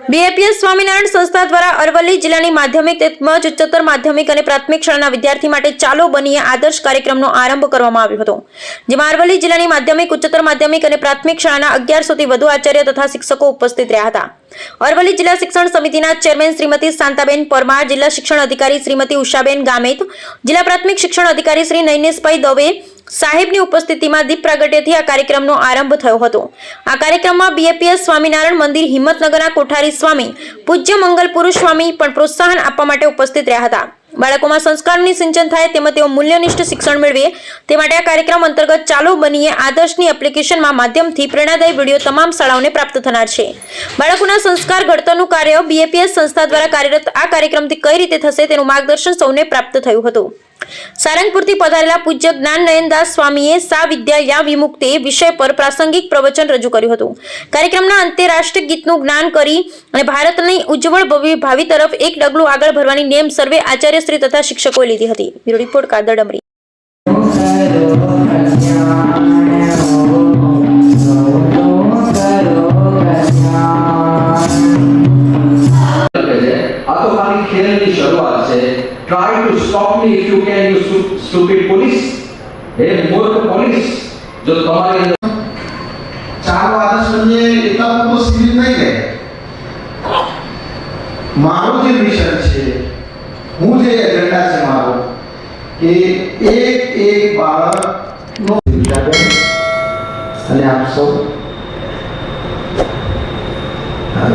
BAPS Swaminarayan સંસ્થા દ્વારા અરવલ્લી જિલ્લાની માધ્યમિક તેમજ ઉચ્ચતર માધ્યમિક અને પ્રાથમિક શાળાના વિદ્યાર્થી માટે ચાલો બનીએ આદર્શ કાર્યક્રમનો આરંભ કરવામાં આવ્યો હતો, જેમાં અરવલ્લી જિલ્લાની માધ્યમિક, ઉચ્ચતર માધ્યમિક અને પ્રાથમિક શાળાના 1100થી વધુ આચાર્ય તથા શિક્ષકો ઉપસ્થિત રહ્યા હતા। અરવલ્લી જિલ્લા શિક્ષણ સમિતિના ચેરમેન શ્રીમતી શાંતાબેન પરમાર, જિલ્લા શિક્ષણ અધિકારી શ્રીમતી ઉષાબેન ગામેત, જિલ્લા પ્રાથમિક શિક્ષણ અધિકારી શ્રી નૈનેશભાઈ દવે સાહેબની ઉપસ્થિતિમાં દીપ પ્રાગટ્યથી આ કાર્યક્રમનો આરંભ થયો હતો। આ કાર્યક્રમમાં બીએપીએસ સ્વામિનારાયણ મંદિર હિંમતનગરના કોઠારી સ્વામી પૂજ્ય મંગલ પુરુષ સ્વામી પણ પ્રોત્સાહન આપવા માટે ઉપસ્થિત રહ્યા હતા। બાળકોમાં સંસ્કારોની સિંચન થાય તેમજ તેઓ મૂલ્યનિષ્ઠ શિક્ષણ મેળવે તે માટે આ કાર્યક્રમ અંતર્ગત ચાલો બનીએ આદર્શની એપ્લિકેશનના માધ્યમથી પ્રેરણાદાયી વિડીયો તમામ શાળાઓને પ્રાપ્ત થનાર છે। બાળકોના સંસ્કાર ઘડતરનું કાર્ય બીએપીએસ સંસ્થા દ્વારા કાર્યરત આ કાર્યક્રમથી કઈ રીતે થશે તેનું માર્ગદર્શન સૌને પ્રાપ્ત થયું હતું। સારંગપુરથી પધારેલા પૂજ્ય જ્ઞાન નયનદાસ સ્વામીએ સા વિદ્યા યા વિમુક્તિ વિષય પર પ્રાસંગિક પ્રવચન રજૂ કર્યું હતું। કાર્યક્રમના અંતે રાષ્ટ્ર ગીતનું જ્ઞાન કરી અને ભારતની ઉજ્જવળ ભાવિ તરફ એક ડગલું આગળ ભરવાની નેમ સર્વે આચાર્યશ્રી તથા શિક્ષકોએ લીધી હતી। Bureau report Kadar ડમરી। Try to stop me if you can, you stupid police. Hey, more police. जो तुम्हारे चार आदर्श म्हणजे एका तो सीमित नाही आहे। मारो जे मिशन છે, હું જે એજન્ડા છે મારો કે એક બાળકનો વિચાર અને આપ સૌ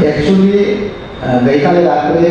એકચ્યુઅલી ગઈકાલે રાત્રે